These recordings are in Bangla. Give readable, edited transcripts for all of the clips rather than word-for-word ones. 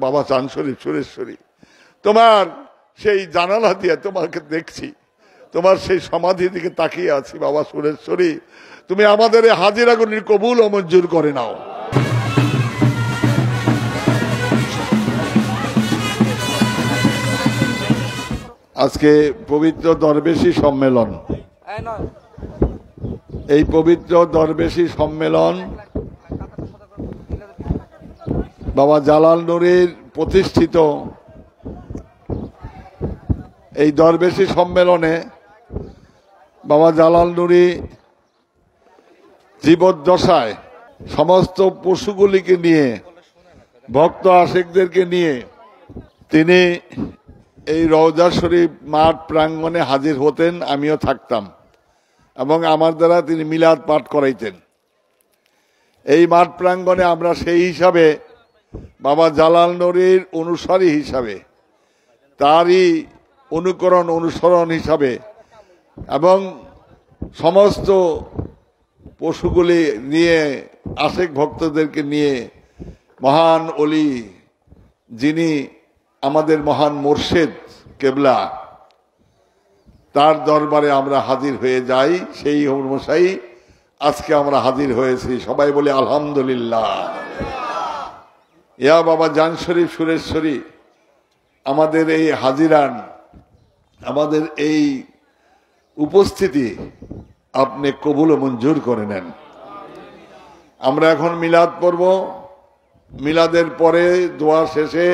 বাবা চান শরীফ সুরেশ্বরী, তোমার সেই জানালা দিয়ে তোমাকে দেখছি, তোমার সেই সমাধি দিকে তাকিয়ে আছি। বাবা সুরেশ্বরী, তুমি আমাদের এই হাজিরাগুলির কবুল ও মঞ্জুর করে নাও। আজকে পবিত্র দরবেশী সম্মেলন, এই পবিত্র দরবেশী সম্মেলন বাবা জালাল নুরীর প্রতিষ্ঠিত এই দরবেশী সম্মেলনে বাবা জালাল নুরী জীবদ্দশায় সমস্ত পশুগুলিকে নিয়ে, ভক্ত আশিকদেরকে নিয়ে তিনি এই রওজা শরীফ মাঠ প্রাঙ্গণে হাজির হতেন। আমিও থাকতাম এবং আমার দ্বারা তিনি মিলাদ পাঠ করাইতেন। এই মাঠ প্রাঙ্গণে আমরা সেই হিসাবে বাবা জালাল নুরীর অনুসারী হিসাবে, তারই অনুসরণ হিসাবে এবং সমস্ত পশুগুলি নিয়ে, আশিক ভক্তদেরকে নিয়ে মহান অলি, যিনি আমাদের মহান মুর্শিদ কেবলা, তার দরবারে আমরা হাজির হয়ে যাই। সেই অনুসারী আজকে আমরা হাজির হয়েছি। সবাই বলে আলহামদুলিল্লাহ। ইয়া বাবা জান শরীফ সুরেশ্বরী, আমাদের এই হাজিরান, আমাদের এই উপস্থিতি আপনি কবুল ও মঞ্জুর করে নেন। আমরা এখন মিলাদ পড়ব। মিলাদের পরে দোয়া শেষে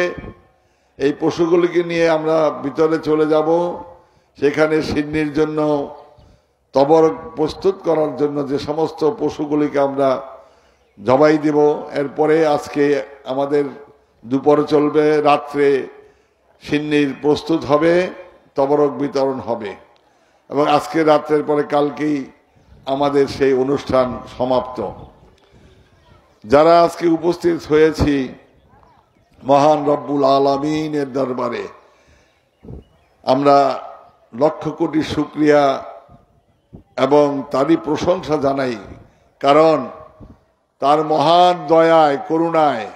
এই পশুগুলিকে নিয়ে আমরা ভিতরে চলে যাব। সেখানে সিন্নির জন্য তবরক প্রস্তুত করার জন্য যে সমস্ত পশুগুলিকে আমরা জবাই দিব। এরপরে আজকে আমাদের দুপুর চলবে, রাত্রে সিন্নির প্রস্তুত হবে, তবরক বিতরণ হবে এবং আজকে রাত্রের পরে কালকেই আমাদের সেই অনুষ্ঠান সমাপ্ত। যারা আজকে উপস্থিত হয়েছি মহান রব্বুল আলামিনের দরবারে আমরা লক্ষ কোটি শুকরিয়া এবং তারই প্রশংসা জানাই, কারণ তার মহান দয়ায়, করুণায়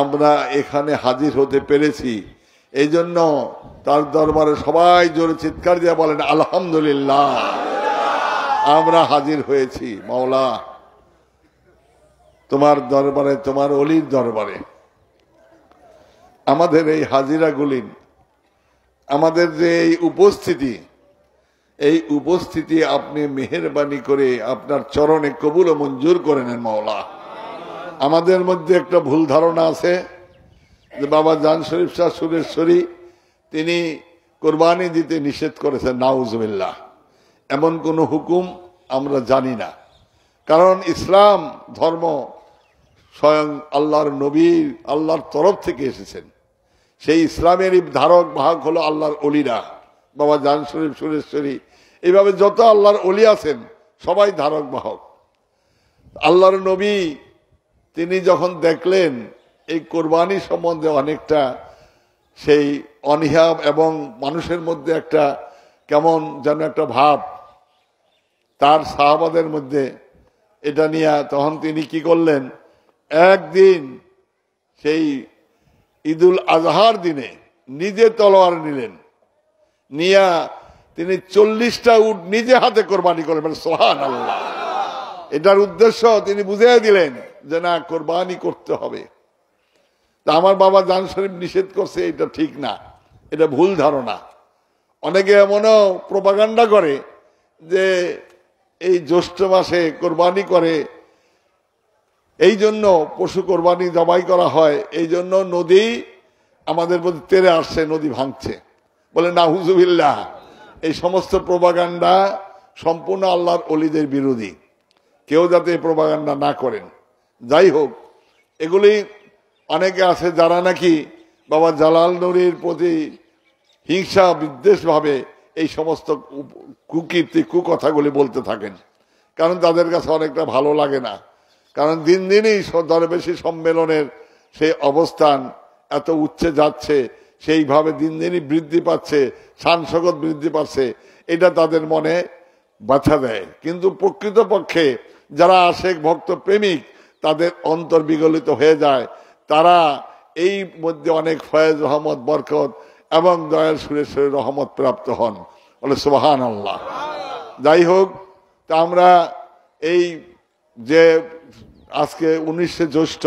আমরা এখানে হাজির হতে পেরেছি। এই জন্য তার দরবারে সবাই জোরে চিৎকার দিয়ে বলেন আলহামদুলিল্লাহ। আমরা হাজির হয়েছি মাওলা তোমার দরবারে, তোমার অলির দরবারে। আমাদের এই হাজিরাগুলি, আমাদের যে এই উপস্থিতি আপনি মেহেরবানি করে আপনার চরণে কবুল ও মঞ্জুর করে নেন মাওলা। আমাদের মধ্যে একটা ভুল ধারণা আছে যে বাবা জান শরীফ শাহ সুরেশ্বরী তিনি কোরবানি দিতে নিষেধ করেছেন। নাউজুবিল্লাহ, এমন কোনো হুকুম আমরা জানি না। কারণ ইসলাম ধর্ম স্বয়ং আল্লাহর নবীর, আল্লাহর তরফ থেকে এসেছেন। সেই ইসলামেরই ধারক বাহক হলো আল্লাহর অলিরা। বাবা জান শরীফ সুরেশ্বরী, এইভাবে যত আল্লাহর অলি আছেন সবাই ধারক বাহক। আল্লাহর নবী তিনি যখন দেখলেন এই কোরবানি সম্বন্ধে অনেকটা সেই অনীহা এবং মানুষের মধ্যে একটা কেমন যেন একটা ভাব তার সাহাবাদের মধ্যে, এটা নিয়ে তখন তিনি কি করলেন, একদিন সেই ঈদুল আজহার দিনে নিজে তলোয়ার নিলেন, নিয়া তিনি 40টা উট নিজে হাতে কোরবানি করবেন। সুবহানাল্লাহ। এটার উদ্দেশ্য তিনি বুঝিয়ে দিলেন যে না, কোরবানি করতে হবে। তা আমার বাবা জান শরীফ নিষেধ করছে, এটা ঠিক না, এটা ভুল ধারণা। অনেকে এমনও প্রপাগান্ডা করে যে এই জ্যৈষ্ঠ মাসে কোরবানি করে, এই জন্য পশু কোরবানি জবাই করা হয়, এই জন্য নদী আমাদের মধ্যে তেরে আসছে, নদী ভাঙছে। বলে নাউজুবিল্লাহ, এই সমস্ত প্রপাগান্ডা সম্পূর্ণ আল্লাহর অলিদের বিরোধী। কেউ যাতে প্রপাগান্ডা না করেন। যাই হোক, এগুলি অনেকে আছে যারা নাকি বাবা জালাল নুরীর প্রতি হিংসা বিদ্বেষ ভাবে এই সমস্ত কুকীর্তি, কুকথাগুলি বলতে থাকেন। কারণ তাদের কাছে অনেকটা ভালো লাগে না। কারণ দিন দিনই দরবেশী সম্মেলনের সেই অবস্থান এত উচ্চে যাচ্ছে, সেইভাবে দিন দিনই বৃদ্ধি পাচ্ছে, শান-শৌকত বৃদ্ধি পাচ্ছে, এটা তাদের মনে বাধা দেয়। কিন্তু প্রকৃতপক্ষে যারা আশিক ভক্ত প্রেমিক, তাদের অন্তর বিগলিত হয়ে যায়। তারা এই মধ্যে অনেক ফয়েজ, রহমত, বরকত এবং দয়াল সুরেশ্বরের রহমত প্রাপ্ত হন। বলে সুবহানাল্লাহ। যাই হোক, তা আমরা এই যে আজকে 19শে জ্যৈষ্ঠ,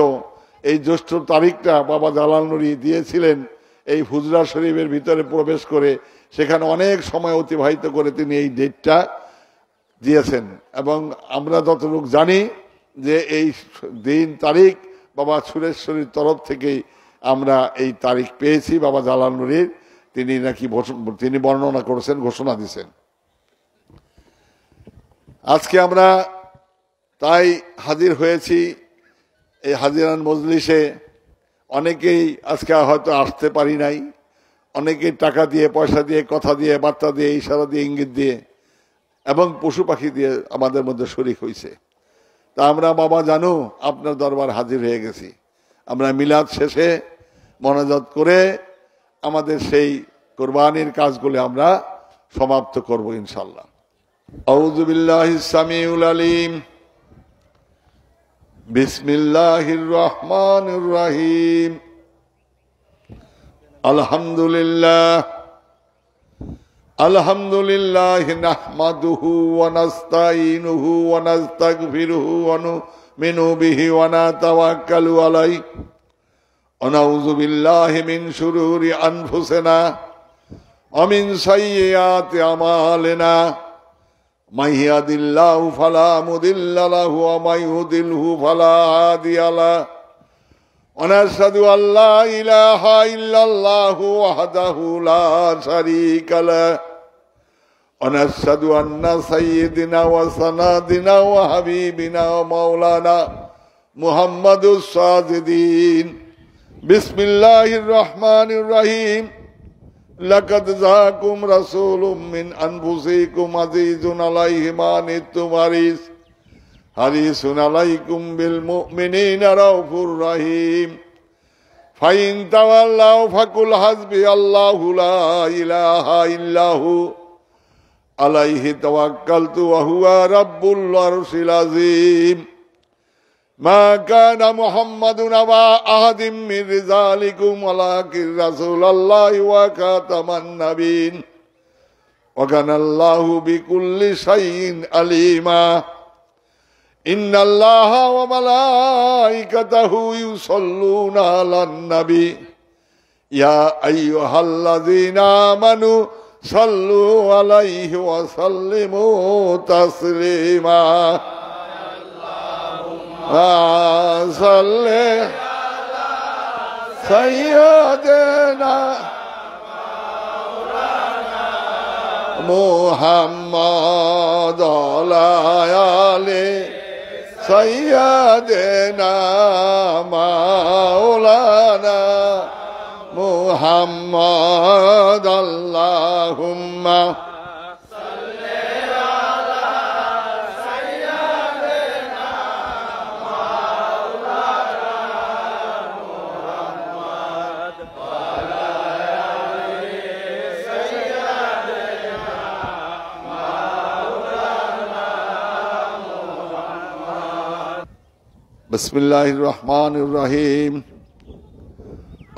এই জ্যৈষ্ঠ তারিখটা বাবা জালাল নুরী দিয়েছিলেন এই হুজরা শরীফের ভিতরে প্রবেশ করে, সেখানে অনেক সময় অতিবাহিত করে তিনি এই ডেটটা দিয়েছেন। এবং আমরা যতটুকু জানি যে এই দিন তারিখ বাবা সুরেশ্বরীর তরফ থেকেই আমরা এই তারিখ পেয়েছি বাবা জালাল নুরীর। তিনি নাকি তিনি বর্ণনা করেছেন, ঘোষণা দিয়েছেন। আজকে আমরা তাই হাজির হয়েছি এই হাজিরান মজলিসে। অনেকেই আজকে হয়তো আসতে পারি নাই, অনেকেই টাকা দিয়ে, পয়সা দিয়ে, কথা দিয়ে, বার্তা দিয়ে, ইশারা দিয়ে, ইঙ্গিত দিয়ে এবং পশু পাখি দিয়ে আমাদের মধ্যে শরীক হয়েছে। তা আমরা বাবা জানো আপনার দরবার হাজির হয়ে গেছি। আমরা মিলাদ শেষে মোনাজাত করে আমাদের সেই কোরবানির কাজগুলো আমরা সমাপ্ত করব ইনশাআল্লাহ। আউযু বিল্লাহিস সামিউল আলিম, বিসমিল্লাহির রহমানির রহিম। আলহামদুলিল্লাহ নাহমাদুহু ওয়া নাস্তাঈনুহু ওয়া নাস্তাগফিরুহু ওয়া নুমিনু বিহি ওয়া নাতাওয়াক্কালু আলাইহি ওয়া নাউযু বিল্লাহি মিন শুরুরি আনফুসিনা ওয়া মিন সাইয়্যাতি আমালিনা। মান ইয়াহদিল্লাহু ফালা মুদিল্লা লাহু ওয়া মান ইউদ্লিলহু ফালা হাদিয়া লাহু। ওয়া নাশহাদু আল্লা ইলাহা ইল্লাল্লাহু ওয়াহদাহু লা শারীকা লাহু ওয়া নাশহাদু আন্না সাইয়্যিদিনা ওয়া সানাদিনা ওয়া হাবিবিনা ওয়া মাওলানা মুহাম্মাদুস সাদিদিন। বিসমিল্লাহির রহমানির রহিম। লাকাদ জাআকুম রাসূলুম মিন আনফুসিকুম আযীজুন আলাইহি মা আনিতুম হারিসুন আলাইকুম বিল মুমিনিনা রাউফুর রহিম। ফাইন তাওয়াল্লাউ ফাকুল হাসবি আল্লাহু লা ইলাহা ইল্লাহু আলাইহি তাওয়াক্কালতু ওয়া হুয়া রাব্বুল আরশিল আযীম। মা কানা মুহাম্মাদুন আবা আহাদিম মির রিজালিকুম ওয়ালাকিন রাসূলুল্লাহি ওয়া খাতামান নাবিয়্যিন ওয়া কানাল্লাহু বিকুল্লি শাইইন আলিমা। ইন্নাল্লাহা ওয়া মালাইকাতাহু ইউসাল্লুনা আলান নবী ইয়া আইয়ুহাল্লাযীনা আমানু সাল্লু আলাইহি ওয়া সাল্লিমু তাসলিমা। সাল্লি আলা সাইয়্যিদিনা মুহাম্মাদ ওয়া আলি সাইয়্যিদিনা মাওলানা মুহাম্মদ। আল্লাহুম্মা সাল্লি আলা সাইয়্যিদিনা মাওলানা মুহাম্মদ ওয়া আলা আলি সাইয়্যিদিনা মাওলানা মুহাম্মদ। বিসমিল্লাহির রহমানির রহিম।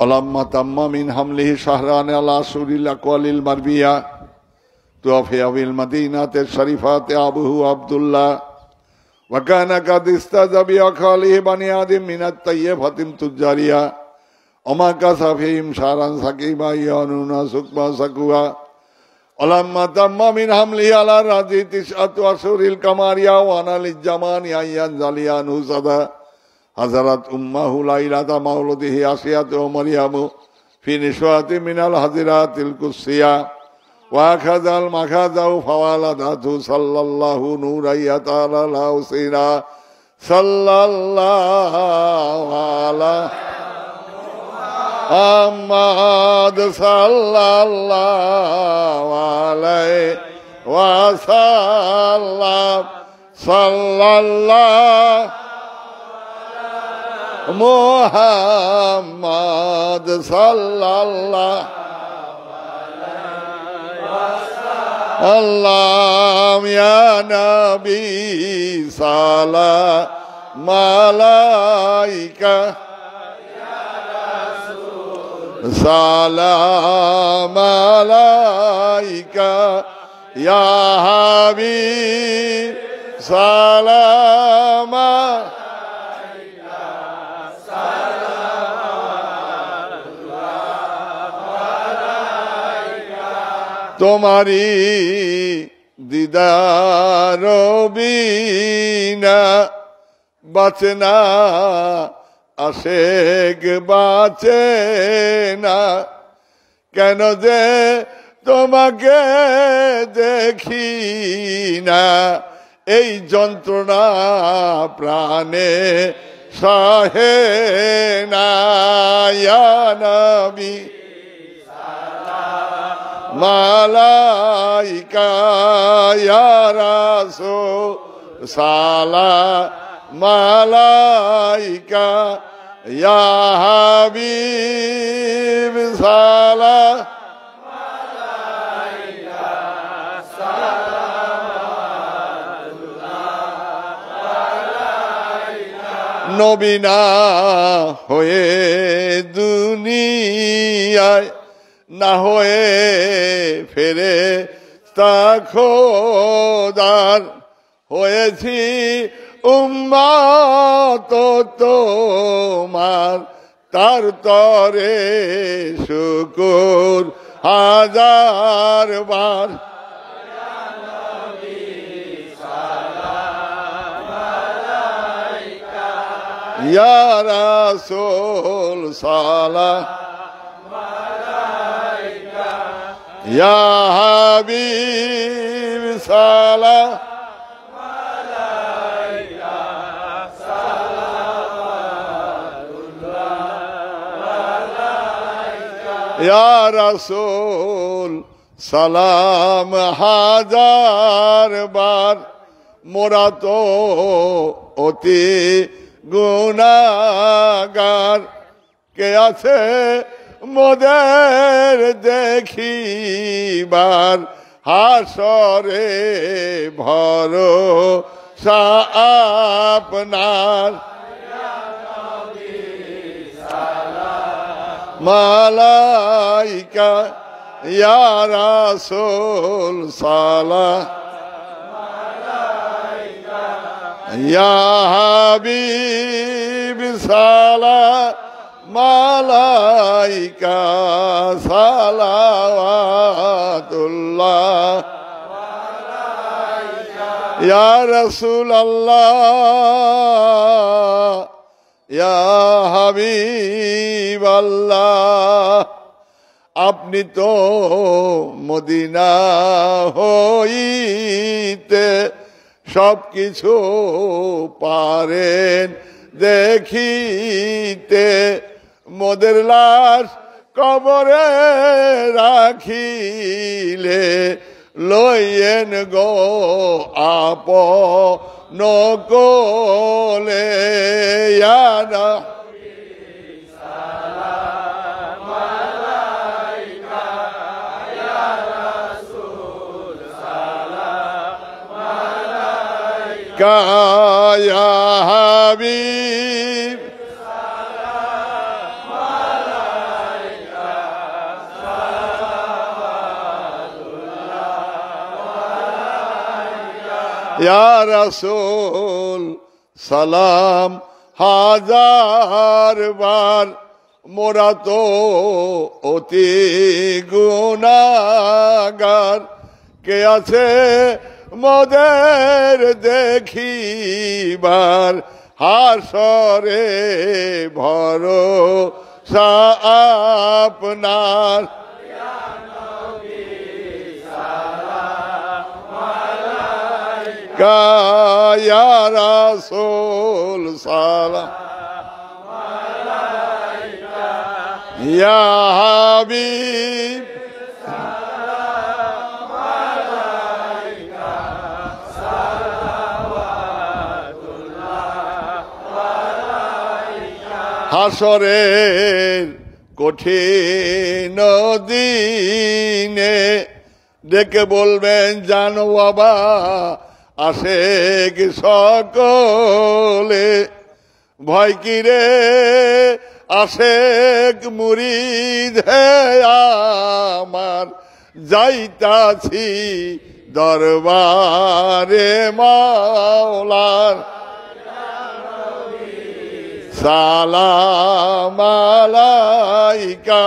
আলাম্মা তাম্মা মিন হামলিহি শাহরান আলা সুরিল আকওয়ালিল মারবিয়া তুফিয়া বিল মদিনাতে শরীফাতে আবুহু আব্দুল্লাহ ওয়া কানা কাদ ইস্তাজাবি আখালিহি বানি আদিম মিনাত তাইয়্যিবাতিন তুজারিয়া ওমা কাসাফিহিম শারান সাকিবা ইয়ানুনা সুকমা সাকুয়া। আলাম্মা তাম্মা মিন হামলিহি আলা রাজি তিসআতু আশুরিল কামারিয়া ওয়া আনালিজ জামানি আইয়ান জালিয়ানু সাদা হাজারাত উম্মাহু লাইলাতা মাউলুদিহি আসিয়াতু মারইয়ামু ফি নিশওয়াতি মিনাল হাজিরাতিল কুসিয়া ওয়া খাযাল মাখাযাউ ফাওয়ালাদাতু সাল্লাল্লাহু নূরাইয়াতা আলা হুসাইনা সাল্লাল্লাহু আলা মুহাম্মাদ সাল্লাল্লাহু আলাইহি ওয়া সাল্লাম সাল্লাল্লাহু মুহাম্মদ সাল্লাল্লাহু আলাইহি ওয়াসাল্লাম। ইয়া নবী সালাম আলাইকা ইয়া রাসূল সালাম আলাইকা ইয়া হাবিব সালাম তোমারি দিদার বিনা বাঁচে না আশেক বাঁচে না কেন যে তোমাকে দেখি না এই যন্ত্রণা প্রাণে সহে না ইয়া নবী মালাইকা ইয়া রাসূল সালাম মালাইকা ইয়া হাবিব সালাম মালাইকা সালাম নবী না হয়ে দুনিয়ায় না হয়ে ফেরেশতা খোদার হয়েছি উম্মত তোমার তার তরে শুকুর হাজার বার ইয়া রাসূল সালাম ইয়া হাবিব সালাম ইয়া রাসূল সালাম হাজার বার মোরা তো অতি গুনাহগার কে আছে মোদের দেখিবার হাসরে ভরসা আপনার মালাইকা ইয়া রাসূল সালাম ইয়া হাবিব সালাম মালাইকা সালাওয়াতুল্লাহ ইয়া রাসূলুল্লাহ ইয়া হাবিবাল্লাহ আপনি তো মদিনা হইতে সবকিছু পারেন দেখিতে মোদের লাশ কবরে রাখিলে লইয়েন গো আপন কোলে ইয়া ইয়া হাবিব ইয়া রাসূল সালাম হাজার বার মোরা তো অতি গুনাহগার কে আছে মোদের দেখিবার হাসরে ভরসা আপনার ইয়া রাসূল সালাম ইয়া হাবিব হাসরের কঠিন দিনে ডেকে বলবেন জানো বাবা আশেক সকলে ভয় কি রে আশেক মুরিদ হে আমার যাইতাছি দরবারে মাওলার সালাম আলাইকা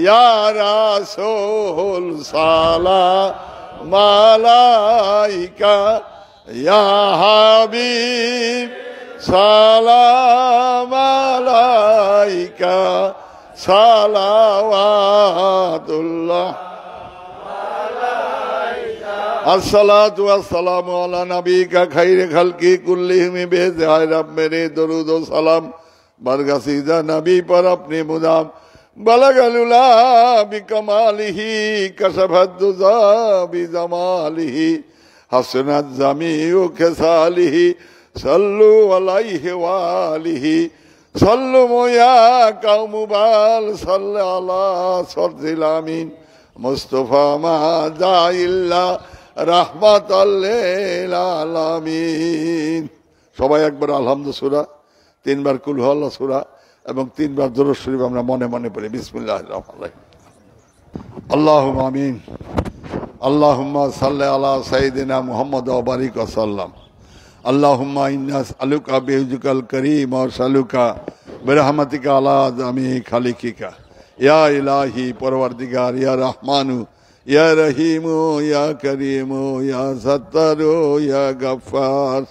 ইয়া রাসূল সালাম আলাইকা ইয়া হাবিব সালাম আলাইকা সালাওয়াতুল্লাহ আসসালাতু ওয়াসসালামু আলা নবিকা খাইরে খালকি কুল্লিহিম বেজায় রব মেরে দরুদ ও সালাম বরগসিদা নবী पर अपने मुदाम बलगलुला बिकमालिही कशफत दुजा बिजमालिही हसनत जमीउ खसालिही सल्लु अलैहि वालिही सल्लु या कौम बाल सल्ल अला सरजिल आमीन मुस्तफा मा जाइल्ला रहमतल लिल आलामीन। সবাই একবার আলহামদুলিল্লাহ সূরা, তিনবার কুল হুয়াল্লাহ সূরা এবং তিনবার দরুদ শরীফ আমরা মনে মনে পড়ি। বিসমিল্লাহির রহমানির রহিম। আল্লাহুম্মা আমিন। আল্লাহুম্মা সাল্লি আলা সাইয়্যিদিনা মুহাম্মদ ওয়া বারিক ওয়া সাল্লাম। আল্লাহুম্মা ইন্না আসআলুকা বিওয়াজহিকাল কারীম ওয়া আসআলুকা বিরহমাতিকা আলা জামি খালিকিকা ইয়া ইলাহি পরওয়ারদিগার ইয়া রহমানু ইয়া রহিমু ইয়া করিমু ইয়া সত্তারু ইয়া গফফার।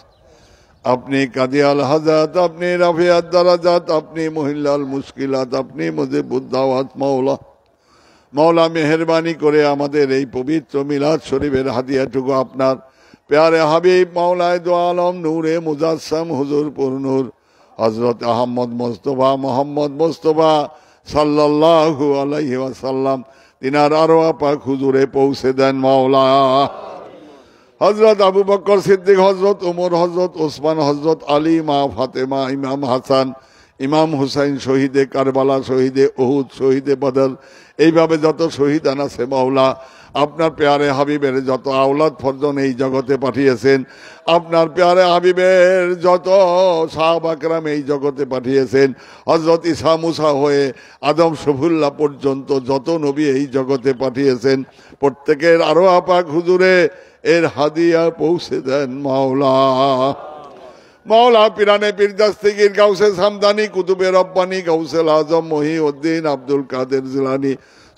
अपनी कदियाल हज़रत, अपनी रफ़ियत दरजात, अपनी मुहिल्लाल मुश्किलात, अपनी मुजिबुद्दावात मौला मौला मेहरबानी करे आमादेर এই পবিত্র মিলাদ শরীফের হাদিয়াটুকু আপনার প্যারে হাবিব মাওলায়ে দু আলম নূরে মুজাসসাম হুজুর পুরনূর হযরত আহমদ মুস্তাফা মোহাম্মদ মুস্তাফা সাল্লাল্লাহু আলাইহি ওয়াসাল্লাম তিনার আরওয়াহ পাক হুজুরে পৌঁছে দেন মাওলা। हजरत अबू बकर सिद्दीक, हजरत उमर, हजरत उस्मान, हजरत आली, मा फातेमा, इमाम হাসান, ইমাম হুসাইন, শহীদে কারবালা, শহীদে উহুদ, শহীদে বদর, এইভাবে যত শহীদান আছে মাওলা আপনার প্যারে হাবিবের যত আওলাদ ফরজন এই জগতে পাঠিয়েছেন, আপনার প্যারে হাবিবের যত সাহাবা কেরাম এই জগতে পাঠিয়েছেন, হজরত ঈসা মুসা হয়ে আদম শফিউল্লাহ পর্যন্ত যত নবী এই জগতে পাঠিয়েছেন প্রত্যেকের আরো আপাক হুজুরে এর হাদিয়া পৌঁছে দেন মাওলা। মাওলা পিরানে পীর দস্তগীর গাউসে সামদানি কুতুবে রব্বানি গাউসুল আজম মহিউদ্দিন আব্দুল কাদের জিলানী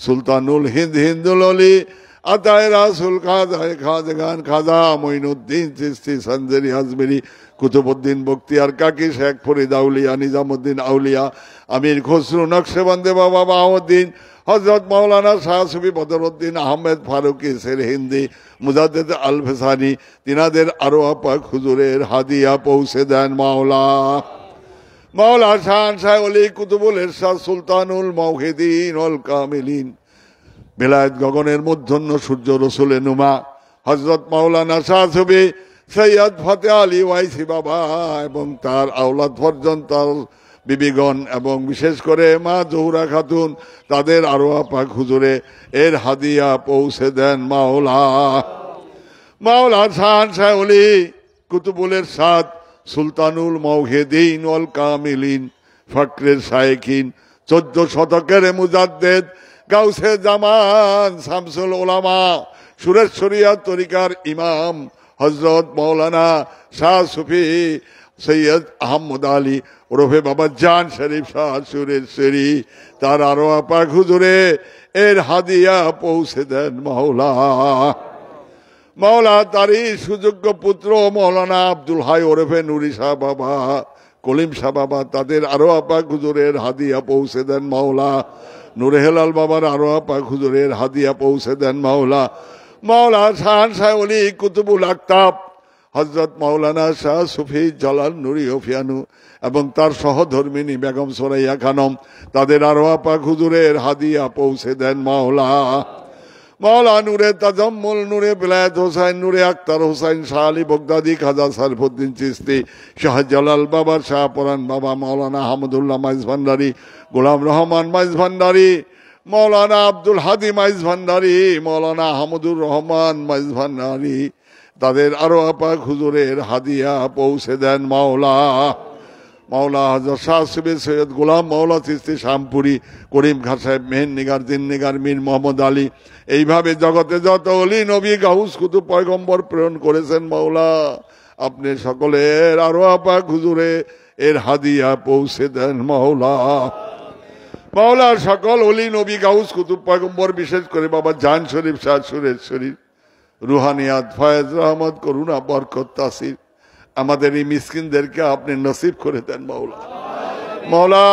সুলতানুল হিন্দ হিন্দুল অলি আতায়ে রাসূল খাজায়ে খাজাগান খাজা মঈনুদ্দিন চিশতি সঞ্জরি আজমেরি কুতুবউদ্দিন বখতিয়ার কাকি শেখ ফরিদ আউলিয়া নিজামুদ্দিন আউলিয়া আমির খসরু নকশবন্দে বাবা বাহাউদ্দিন হজরত মৌলানা শাহ সুফি বদরউদ্দিন আহমেদ ফারুকি সের হিন্দি মুজাদ্দেদ আল ফেসানি তিনাদের আরো আপাক হুজুরের হাদিয়া পৌঁছে দেন মাওলা। মাওলা শান শাহ ওলি কুতুবুল ইরশাদ সুলতানুল মাওহিদিন ওয়াল কামিলিন বেলায়েত গগনের মূর্ধন্য সূর্য রসুলে নুমা হজরত মৌলানা শাহ সুফি সৈয়দ ফতেহ আলী ওয়াইসি বাবা এবং তার আওলাদ পর্যন্ত তার বিবিগণ এবং বিশেষ করে মা জহুরা খাতুন তাদের আরো পাক হুজুরে এর হাদিয়া পৌঁছে দেন মাওলা। মাওলা শান শাহ ওলি কুতুবুল ইরশাদ সুলতানুল মাওহিদিন ওয়াল কামিলিন ফকরের শায়েখিন 14 শতকের মুজাদ্দেদ গাউসে জামান শামসুল উলামা সুরেশ্বরিয়া তরিকার ইমাম হজরত মৌলানা শাহ সুফি সৈয়দ আহমদ আলী ওরফে বাবা জান শরীফ শাহ সুরেশ্বরী তার আরো আপাক হুজুরে এর হাদিয়া পৌঁছে দেন মাওলা। মাওলা তারই সুযোগ্য পুত্র মৌলানা আব্দুল হাই ওরফে নুরি শাহ বাবা কলিম শাহ বাবা তাদের আরো আপাক হুজুরের হাদিয়া পৌঁছে দেন মাওলা। নূরে হেলাল বাবার আরো আপাক হুজুরের হাদিয়া পৌঁছে দেন মাওলা। মাওলা শান শাহ ওলি কুতুবুল আকতাব হজরত মৌলানা শাহ সুফি জালাল নুরি ওফিয়ানু এবং তার সহধর্মিনী বেগম সোরাইয়া খানম তাদের আরো আপাক হুজুরের হাদিয়া পৌঁছে দেন মাওলা। মাওলা নূরে তাজাম্মুল নূরে বেলায়েত হোসাইন নূরে আক্তার হোসাইন শাহ আলী বগদাদি খাজা সারফুদ্দিন চিশতি শাহজালাল বাবার শাহপরান বাবা মৌলানা হামদুল্লাহ মাইজ ভান্ডারী গোলাম রহমান মাইজ ভান্ডারী মৌলানা আব্দুল হাদি মাইজ ভান্ডারী মৌলানা হামদুর রহমান মাইজ ভান্ডারী তাদের আরো আপাক হুজুরের হাদিয়া পৌঁছে দেন মাওলা। মাওলা হযরত শাহ সুফি সৈয়দ গোলাম মাওলা চিশতি শামপুরি, করিম খান সাহেব, মেহের নিগার, দিন নিগার, মীর মোহাম্মদ আলী, এইভাবে জগতে যত ওলি নবী গাউস কুতুব পয়গম্বর প্রেরণ করেছেন মাওলা, আপনি সকলের আরো পাক হুজুরে এর হাদিয়া পৌঁছে দেন মাওলা। মাওলা সকল ওলি নবী গাউস কুতুব পয়গম্বর, বিশেষ করে বাবা জান শরীফ শাহ সুরেশ শরীফ, রুহানিয়াত, ফয়েজ, রহমত, করুণা, বরকত, তাসির, আমাদের এই মিসকিনদেরকে আপনি নসিব করে দেন মাওলা। মাওলা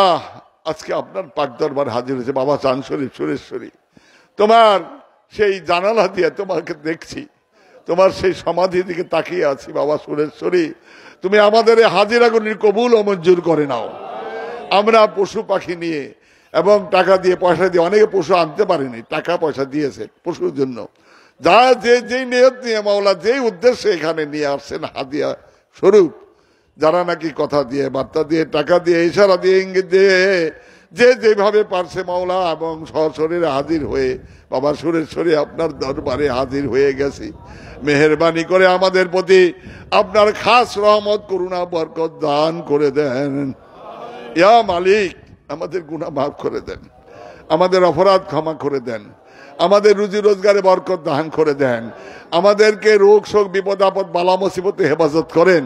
আজকে আপনার পাক দরবার হাজির হয়েছে বাবা চান শরীফ সুরেশ্বরী, তোমার সেই জানালা দিয়ে তোমাকে দেখছি, তোমার সেই সমাধি দিকে তাকিয়ে আছি বাবা সুরেশ্বরী, তুমি আমাদের এই হাজিরাগুলির কবুল ও মঞ্জুর করে নাও। আমরা পশু পাখি নিয়ে এবং টাকা দিয়ে পয়সা দিয়ে, অনেকে পশু আনতে পারেনি, টাকা পয়সা দিয়েছে পশুর জন্য, যা যেই নিয়ত নিয়ে মাওলা যেই উদ্দেশ্যে এখানে নিয়ে আসছেন হাদিয়া স্বরূপ, যারা নাকি কথা দিয়ে, বার্তা দিয়ে, টাকা দিয়ে, ইশারা দিয়ে, ইঙ্গিত দিয়ে, যে যেভাবে পারছে মাওলা, এবং সশরীরে হাজির হয়ে বাবা সুরেশ্বরী আপনার দরবারে হাজির হয়ে গেছি। মেহেরবানি করে আমাদের প্রতি আপনার খাস রহমত, করুণা, বরকত দান করে দেন। ইয়া মালিক, আমাদের গুনাহ মাফ করে দেন, আমাদের অপরাধ ক্ষমা করে দেন, আমাদের রুজি রোজগারে বরকত দান করে দেন, আমাদেরকে রোগ শোক বিপদ আপদ বালা মুসিবতে হেফাজত করেন,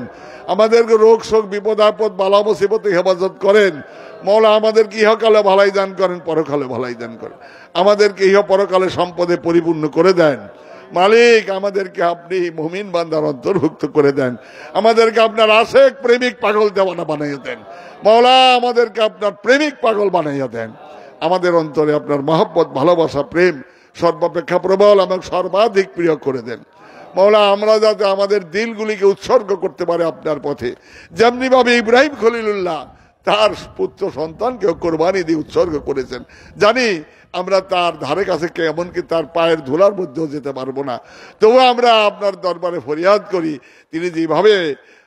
আমাদেরকে রোগ শোক বিপদ আপদ বালা মুসিবতে হেফাজত করেন মাওলা, আমাদেরকে ইহকালে ভালাই দান করেন, পরকালে ভালাই দান করেন, আমাদেরকে ইহ পরকালে সম্পদে পরিপূর্ণ করে দেন মালিক, আমাদেরকে আপনি মুমিন বান্দার অন্তর্ভুক্ত করে দেন, আমাদেরকে আপনার আশেক প্রেমিক পাগল দেওয়ানা বানাইয়া দেন মাওলা, আমাদেরকে আপনার প্রেমিক পাগল বানাইয়া দেন, আমাদের অন্তরে আপনার মহব্বত, ভালোবাসা, প্রেম সর্বাপেক্ষা প্রবল এবং সর্বাধিক প্রিয় করে দেন মাওলা। আমরা যাতে আমাদের দিলগুলিকে উৎসর্গ করতে পারে আপনার পথে, যেমনি ভাবে ইব্রাহিম খলিলুল্লাহ তার পুত্র সন্তানকেও কোরবানি দিয়ে উৎসর্গ করেছেন, জানি আমরা তার ধারে কাছে এমনকি তার পায়ের ধুলার মধ্যেও যেতে পারবো না, তবু আমরা আপনার দরবারে ফরিয়াদ করি, তিনি যেভাবে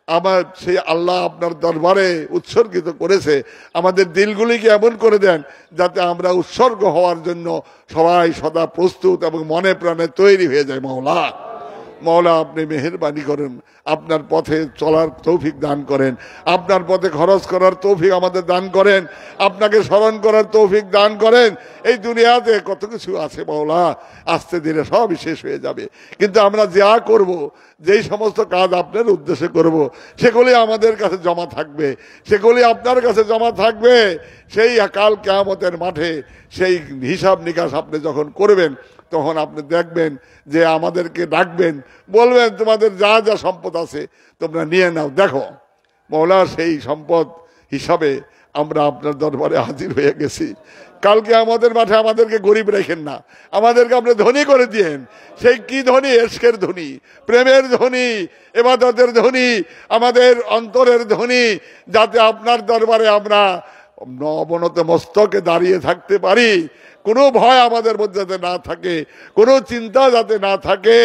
আমার সেই আল্লাহ আপনার দরবারে উৎসর্গিত করেছে, আমাদের দিলগুলিকে এমন করে দেন যাতে আমরা উৎসর্গ হওয়ার জন্য সবাই সদা প্রস্তুত এবং মনে প্রাণে তৈরি হয়ে যায় মাওলা। মাওলা আপনি মেহেরবানি করেন, আপনার পথে চলার তৌফিক দান করেন, আপনার পথে খরচ করার তৌফিক আমাদের দান করেন, আপনাকে স্মরণ করার তৌফিক দান করেন। এই দুনিয়াতে কত কিছু আছে মাওলা, আস্তে ধীরে সবই শেষ হয়ে যাবে, কিন্তু আমরা যা করব, যেই সমস্ত কাজ আপনার উদ্দেশ্যে করব, সেগুলি আমাদের কাছে জমা থাকবে, সেগুলি আপনার কাছে জমা থাকবে। সেই কাল কিয়ামতের মাঠে সেই হিসাব নিকাশ আপনি যখন করবেন, তখন আপনি দেখবেন যে আমাদেরকে ডাকবেন, বলবেন তোমাদের যা যা সম্পদ আছে তোমরা নিয়ে নাও। দেখো মাওলা, সেই সম্পদ হিসাবে আমরা আপনার দরবারে হাজির হয়ে গেছি। কালকে আমাদের মাঠে আমাদেরকে গরিব রেখেন না, আমাদেরকে আপনি ধনী করে দিয়েন। সেই কি ধনী? এশকের ধনী, প্রেমের ধনী, ইবাদতের ধনী, আমাদের অন্তরের ধনী, যাতে আপনার দরবারে আমরা অবনত মস্তকে দাঁড়িয়ে থাকতে পারি, কোনো ভয় আমাদের মধ্যে যাতে না থাকে, কোনো চিন্তা যাতে না থাকে,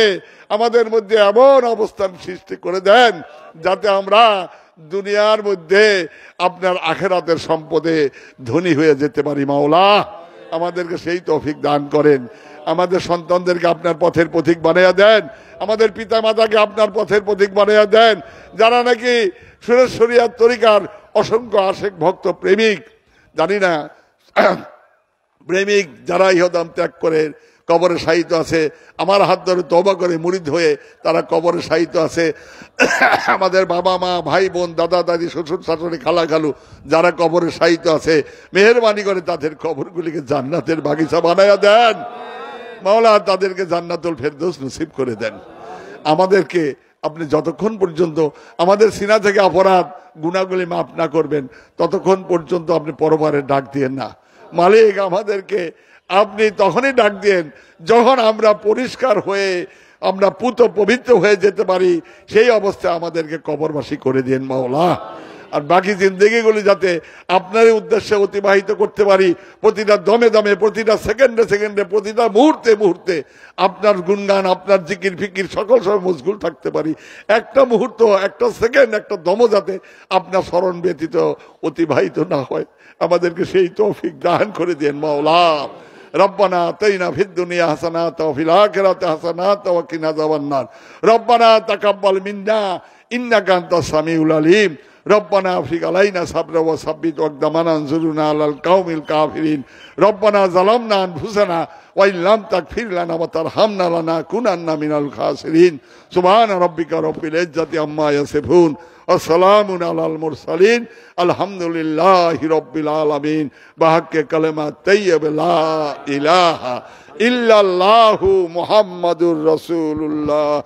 আমাদের মধ্যে এমন অবস্থান সৃষ্টি করে দেন যাতে আমরা দুনিয়ার মধ্যে আপনার আখেরাতের সম্পদে ধনী হয়ে যেতে পারি মাওলা। আমাদেরকে সেই তৌফিক দান করেন, আমাদের সন্তানদেরকে আপনার পথের পথিক বানাইয়া দেন, আমাদের পিতা মাতাকে আপনার পথের পথিক বানাইয়া দেন, যারা নাকি সুরেশ্বরিয়ার তরিকার অসংখ্য আশেক ভক্ত প্রেমিক, জানি না প্রেমিক যারা ইহদাম ত্যাগ করে কবরে শায়িত আছে, আমার হাত ধরে তওবা করে মুরিদ হয়ে তারা কবরে শায়িত আছে, আমাদের বাবা মা, ভাই বোন, দাদা দাদি, শ্বশুর শাশুড়ি, খালা খালু যারা কবরে শায়িত আছে, মেহেরবানি করে তাদের কবরগুলিকে জান্নাতের বাগিচা বানায়া দেন মাওলা, তাদেরকে জান্নাতুল ফেরদৌস নসিব করে দেন। আমাদেরকে আপনি যতক্ষণ পর্যন্ত আমাদের সিনা থেকে অপরাধ গুনাহগুলি মাফ না করবেন, ততক্ষণ পর্যন্ত আপনি পরবারে ডাক দিয়েন না মালিক। আমাদেরকে আপনি তখনই ডাক দেন যখন আমরা পরিষ্কার হয়ে, আমরা পুত পবিত্র হয়ে যেতে পারি, সেই অবস্থায় আমাদেরকে কবরবাসী করে দেন মাওলা। আর বাকি জিন্দগিগুলি যাতে আপনার উদ্দেশ্যে অতিবাহিত করতে পারি, প্রতিটা দমে দমে, প্রতিটা সেকেন্ডে সেকেন্ডে, প্রতিটা মুহূর্তে মুহূর্তে আপনার গুণগান, আপনার জিকির ফিকির সকল সময় মশগুল থাকতে পারি। একটা মুহূর্ত, একটা সেকেন্ড, একটা দম যাতে আপনার স্মরণ ব্যতীত অতিবাহিত না হয়, আমাদেরকে সেই তৌফিক দান করে দেন মাওলা। রব্বানা আতিনা ফিদ দুনিয়া হাসানাতাও ওয়া ফিল আখিরাতি হাসানাতাও ওয়া কিনা আযাবান্নার। রব্বানা তাকাব্বাল মিন্না ইন্নাকা আনতাস সামিউল আলিম। ربنا افرغ علينا صبرا وثبت أقدامنا وانصرنا على القوم الكافرين ربنا ظلمنا أنفسنا وإن لم تغفر لنا وترحمنا لنكونن من الخاسرين سبحان ربك رب العزة عما يصفون والسلام على المرسلين الحمد لله رب العالمين بحق كلمة طيب لا إله إلا الله محمد رسول الله